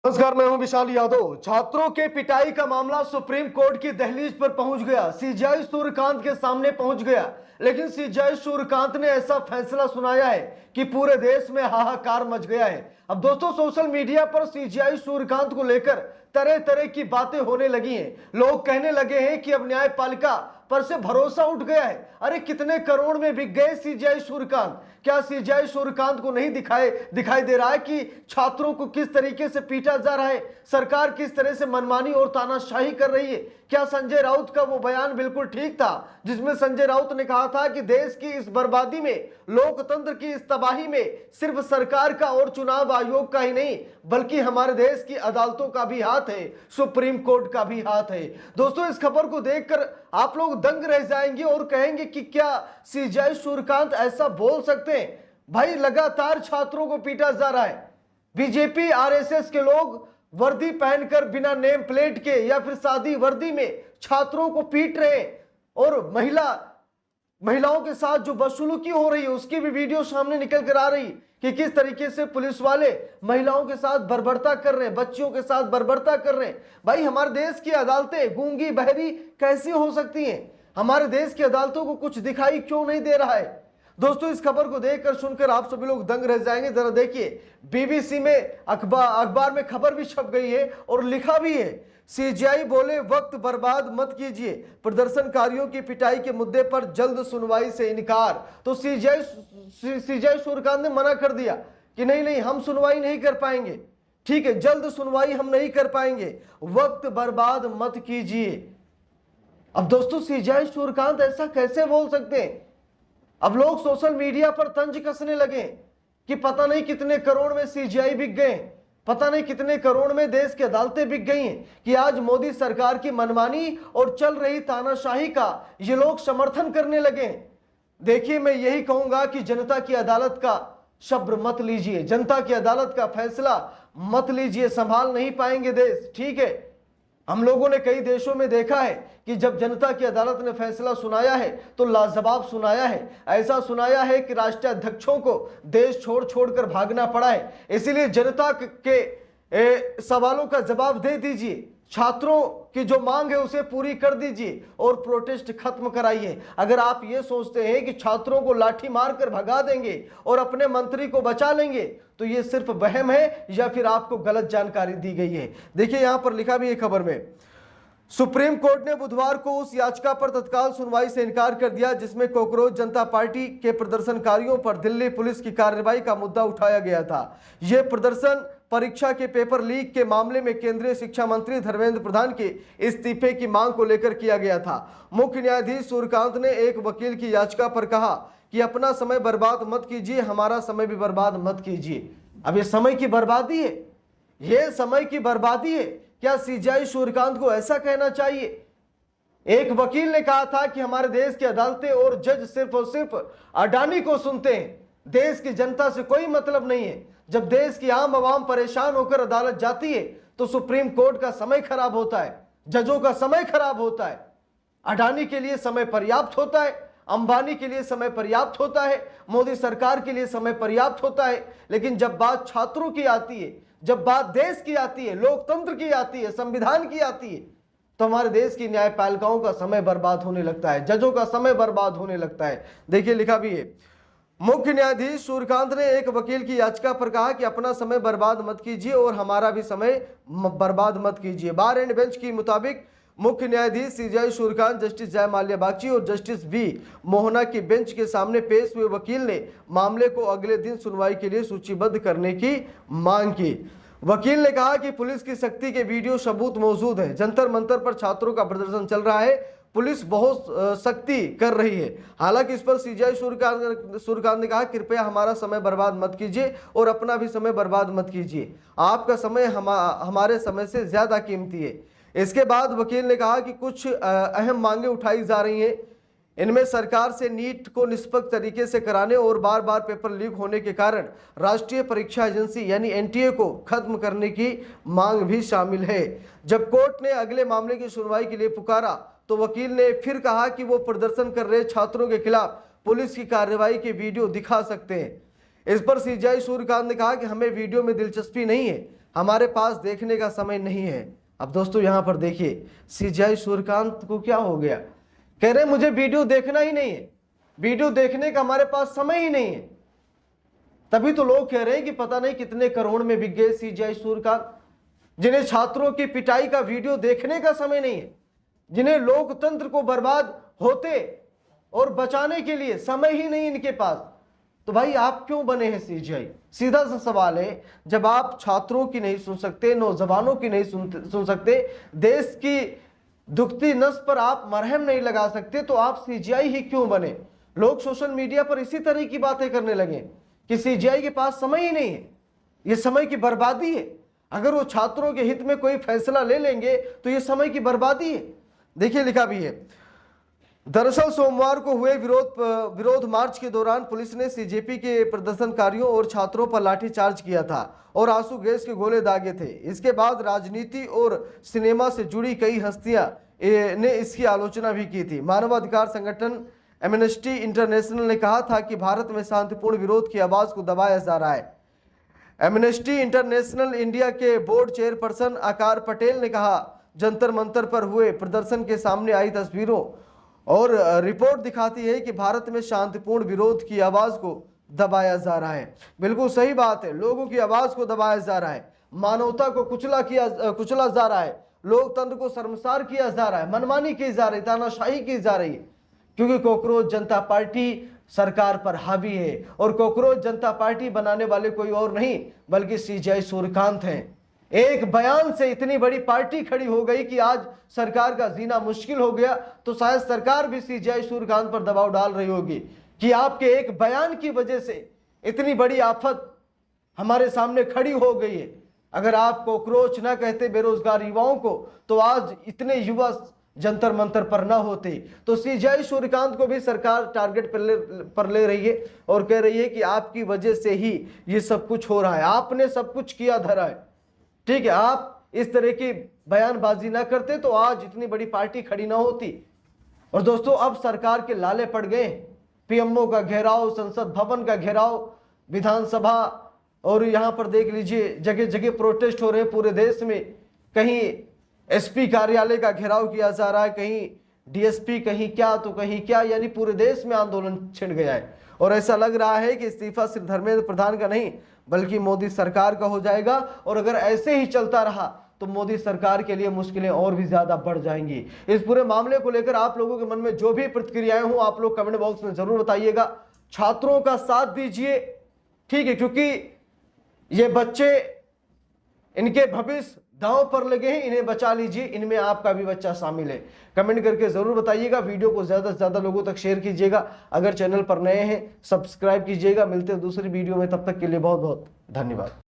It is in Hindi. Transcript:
नमस्कार, मैं हूं विशाल यादव। छात्रों के पिटाई का मामला सुप्रीम कोर्ट की दहलीज पर पहुंच गया। सीजेआई सूर्यकांत के सामने पहुंच गया, लेकिन सीजेआई सूर्यकांत ने ऐसा फैसला सुनाया है कि पूरे देश में हाहाकार मच गया है। अब दोस्तों, सोशल मीडिया पर सीजेआई सूर्यकांत को लेकर तरह तरह की बातें होने लगी हैं। लोग कहने लगे हैं कि अब न्यायपालिका पर से भरोसा उठ गया है। अरे कितने करोड़ में बिक गए सीजेआई सूर्यकांत। क्या सीजेआई सूर्यकांत को नहीं दिखाई दे रहा है कि छात्रों को किस तरीके से पीटा जा रहा है, सरकार किस तरह से मनमानी और तानाशाही कर रही है? क्या संजय राउत का वो बयान बिल्कुल ठीक था, जिसमें संजय राउत ने कहा था कि देश की इस बर्बादी में, लोकतंत्र की इस तबाही में सिर्फ सरकार का और चुनाव आयोग का ही नहीं, बल्कि हमारे देश की अदालतों का भी हाथ है, सुप्रीम कोर्ट का भी हाथ है। दोस्तों, इस खबर को देखकर आप लोग दंग रह जाएंगे और कहेंगे कि क्या सीजेआई सूर्यकांत ऐसा बोल सकते हैं? भाई, लगातार छात्रों को पीटा जा रहा है। बीजेपी आरएसएस के लोग वर्दी पहनकर बिना नेम प्लेट के या फिर सादी वर्दी में छात्रों को पीट रहे, और महिलाओं के साथ जो बदसलूकी हो रही है उसकी भी वीडियो सामने निकल कर आ रही कि किस तरीके से पुलिस वाले महिलाओं के साथ बर्बरता कर रहे हैं, बच्चियों के साथ बर्बरता कर रहे हैं। भाई, हमारे देश की अदालतें गूंगी बहरी कैसी हो सकती हैं? हमारे देश की अदालतों को कुछ दिखाई क्यों नहीं दे रहा है? दोस्तों, इस खबर को देखकर सुनकर आप सभी लोग दंग रह जाएंगे। जरा देखिए, बीबीसी में अखबार में खबर भी छप गई है और लिखा भी है, सीजेआई बोले वक्त बर्बाद मत कीजिए, प्रदर्शनकारियों की पिटाई के मुद्दे पर जल्द सुनवाई से इनकार। तो सीजेआई सूर्यकांत ने मना कर दिया कि नहीं, हम सुनवाई नहीं कर पाएंगे। ठीक है, जल्द सुनवाई हम नहीं कर पाएंगे, वक्त बर्बाद मत कीजिए। अब दोस्तों, सीजेआई सूर्यकांत ऐसा कैसे बोल सकते हैं? अब लोग सोशल मीडिया पर तंज कसने लगे कि पता नहीं कितने करोड़ में सीजेआई बिक गए, पता नहीं कितने करोड़ में देश की अदालतें बिक गई हैं, कि आज मोदी सरकार की मनमानी और चल रही तानाशाही का ये लोग समर्थन करने लगे। देखिए, मैं यही कहूंगा कि जनता की अदालत का शब्द मत लीजिए, जनता की अदालत का फैसला मत लीजिए, संभाल नहीं पाएंगे देश। ठीक है, हम लोगों ने कई देशों में देखा है कि जब जनता की अदालत ने फैसला सुनाया है तो लाजवाब सुनाया है। ऐसा सुनाया है कि राष्ट्रीय अध्यक्षों को देश छोड़ छोड़कर भागना पड़ा है। इसीलिए जनता के सवालों का जवाब दे दीजिए, छात्रों की जो मांग है उसे पूरी कर दीजिए और प्रोटेस्ट खत्म कराइए। अगर आप ये सोचते हैं कि छात्रों को लाठी मारकर भगा देंगे और अपने मंत्री को बचा लेंगे, तो ये सिर्फ वहम है या फिर आपको गलत जानकारी दी गई है। देखिए, यहां पर लिखा भी है खबर में, सुप्रीम कोर्ट ने बुधवार को उस याचिका पर तत्काल सुनवाई से इनकार कर दिया जिसमें कॉकरोच जनता पार्टी के प्रदर्शनकारियों पर दिल्ली पुलिस की कार्रवाई का मुद्दा उठाया गया था। यह प्रदर्शन परीक्षा के पेपर लीक के मामले में केंद्रीय शिक्षा मंत्री धर्मेंद्र प्रधान के इस्तीफे की मांग को लेकर किया गया था। मुख्य न्यायाधीश सूर्यकांत ने एक वकील की याचिका पर कहा कि अपना समय बर्बाद मत कीजिए, हमारा समय भी बर्बाद मत कीजिए। अब ये समय की बर्बादी है, ये समय की बर्बादी है। क्या सीजेआई सूर्यकांत को ऐसा कहना चाहिए? एक वकील ने कहा था कि हमारे देश की अदालतें और जज सिर्फ और सिर्फ अडानी को सुनते हैं, देश की जनता से कोई मतलब नहीं है। जब देश की आम आवाम परेशान होकर अदालत जाती है तो सुप्रीम कोर्ट का समय खराब होता है, जजों का समय खराब होता है। अडानी के लिए समय पर्याप्त होता है, अंबानी के लिए समय पर्याप्त होता है, मोदी सरकार के लिए समय पर्याप्त होता है। लेकिन जब बात छात्रों की आती है, जब बात देश की आती है, लोकतंत्र की आती है, संविधान की आती है, तो हमारे देश की न्यायपालिकाओं का समय बर्बाद होने लगता है, जजों का समय बर्बाद होने लगता है। देखिए, लिखा भी है, मुख्य न्यायाधीश सूर्यकांत ने एक वकील की याचिका पर कहा कि अपना समय बर्बाद मत कीजिए और हमारा भी समय बर्बाद मत कीजिए। बार एंड बेंच के मुताबिक मुख्य न्यायाधीश सीजेआई सूर्यकांत, जस्टिस जय माल्या बागची और जस्टिस बी मोहना की बेंच के सामने पेश हुए वकील ने मामले को अगले दिन सुनवाई के लिए सूचीबद्ध करने की मांग की। वकील ने कहा कि पुलिस की सख्ती के वीडियो सबूत मौजूद है, जंतर मंतर पर छात्रों का प्रदर्शन चल रहा है, पुलिस बहुत सख्ती कर रही है। हालांकि इस पर सीजेआई सूर्यकांत ने कहा, कृपया हमारा समय बर्बाद मत कीजिए और अपना भी समय बर्बाद मत कीजिए, आपका समय हमारे समय से ज्यादा कीमती है। इसके बाद वकील ने कहा कि कुछ अहम मांगे उठाई जा रही हैं, इनमें सरकार से नीट को निष्पक्ष तरीके से कराने और बार बार पेपर लीक होने के कारण राष्ट्रीय परीक्षा एजेंसी यानी एनटीए को खत्म करने की मांग भी शामिल है। जब कोर्ट ने अगले मामले की सुनवाई के लिए पुकारा तो वकील ने फिर कहा कि वो प्रदर्शन कर रहे छात्रों के खिलाफ पुलिस की कार्रवाई के वीडियो दिखा सकते हैं। इस पर सीजेआई सूर्यकांत ने कहा कि हमें वीडियो में दिलचस्पी नहीं है, हमारे पास देखने का समय नहीं है। अब दोस्तों यहाँ पर देखिए सीजीआई सूर्यकांत को क्या हो गया, कह रहे मुझे वीडियो देखना ही नहीं है, वीडियो देखने का हमारे पास समय ही नहीं है। तभी तो लोग कह रहे हैं कि पता नहीं कितने करोड़ में बिक गए सीजीआई सूर्यकांत, जिन्हें छात्रों की पिटाई का वीडियो देखने का समय नहीं है, जिन्हें लोकतंत्र को बर्बाद होते और बचाने के लिए समय ही नहीं इनके पास। तो भाई आप क्यों बने हैं सीजीआई? सीधा सा सवाल है, जब आप छात्रों की नहीं सुन सकते, नौजवानों की नहीं सुन सकते, देश की दुखती नस पर आप मरहम नहीं लगा सकते, तो आप सीजीआई ही क्यों बने? लोग सोशल मीडिया पर इसी तरह की बातें करने लगे कि सीजीआई के पास समय ही नहीं है, ये समय की बर्बादी है। अगर वो छात्रों के हित में कोई फैसला ले लेंगे तो ये समय की बर्बादी है। देखिए लिखा भी है, दरअसल सोमवार को हुए विरोध मार्च के दौरान पुलिस ने सीजेपी के प्रदर्शनकारियों और छात्रों पर लाठीचार्ज किया था और आंसू गैस के गोले दागे थे। इसके बाद राजनीति और सिनेमा से जुड़ी कई हस्तियां ने इसकी आलोचना भी की थी। मानवाधिकार संगठन एमनेस्टी इंटरनेशनल ने कहा था कि भारत में शांतिपूर्ण विरोध की आवाज को दबाया जा रहा है। एमनेस्टी इंटरनेशनल इंडिया के बोर्ड चेयरपर्सन आकार पटेल ने कहा, जंतर मंतर पर हुए प्रदर्शन के सामने आई तस्वीरों और रिपोर्ट दिखाती है कि भारत में शांतिपूर्ण विरोध की आवाज को दबाया जा रहा है। बिल्कुल सही बात है, लोगों की आवाज को दबाया जा रहा है, मानवता को कुचला जा रहा है, लोकतंत्र को शर्मसार किया जा रहा है, मनमानी की जा रही है, तानाशाही की जा रही है, क्योंकि कॉकरोच जनता पार्टी सरकार पर हावी है और कॉकरोच जनता पार्टी बनाने वाले कोई और नहीं बल्कि सीजीआई सूर्यकांत हैं। एक बयान से इतनी बड़ी पार्टी खड़ी हो गई कि आज सरकार का जीना मुश्किल हो गया। तो शायद सरकार भी सीजीआई सूर्यकांत पर दबाव डाल रही होगी कि आपके एक बयान की वजह से इतनी बड़ी आफत हमारे सामने खड़ी हो गई है। अगर आप कॉकरोच ना कहते बेरोजगार युवाओं को, तो आज इतने युवा जंतर मंतर पर ना होते। तो सीजीआई सूर्यकांत को भी सरकार टारगेट पर ले रही है और कह रही है कि आपकी वजह से ही ये सब कुछ हो रहा है, आपने सब कुछ किया धरा है। ठीक है, आप इस तरह की बयानबाजी ना करते तो आज इतनी बड़ी पार्टी खड़ी ना होती। और दोस्तों अब सरकार के लाले पड़ गए, पीएमओ का घेराव, संसद भवन का घेराव, विधानसभा, और यहां पर देख लीजिए जगह जगह प्रोटेस्ट हो रहे हैं पूरे देश में। कहीं एसपी कार्यालय का घेराव किया जा रहा है, कहीं डीएसपी, कहीं क्या तो कहीं क्या, यानी पूरे देश में आंदोलन छिड़ गया है। और ऐसा लग रहा है कि इस्तीफा सिर्फ धर्मेंद्र प्रधान का नहीं बल्कि मोदी सरकार का हो जाएगा। और अगर ऐसे ही चलता रहा तो मोदी सरकार के लिए मुश्किलें और भी ज्यादा बढ़ जाएंगी। इस पूरे मामले को लेकर आप लोगों के मन में जो भी प्रतिक्रियाएं हो आप लोग कमेंट बॉक्स में जरूर बताइएगा। छात्रों का साथ दीजिए, ठीक है, क्योंकि ये बच्चे, इनके भविष्य दांव पर लगे हैं, इन्हें बचा लीजिए, इनमें आपका भी बच्चा शामिल है। कमेंट करके जरूर बताइएगा। वीडियो को ज्यादा से ज्यादा लोगों तक शेयर कीजिएगा। अगर चैनल पर नए हैं सब्सक्राइब कीजिएगा। मिलते हैं दूसरी वीडियो में, तब तक के लिए बहुत बहुत धन्यवाद।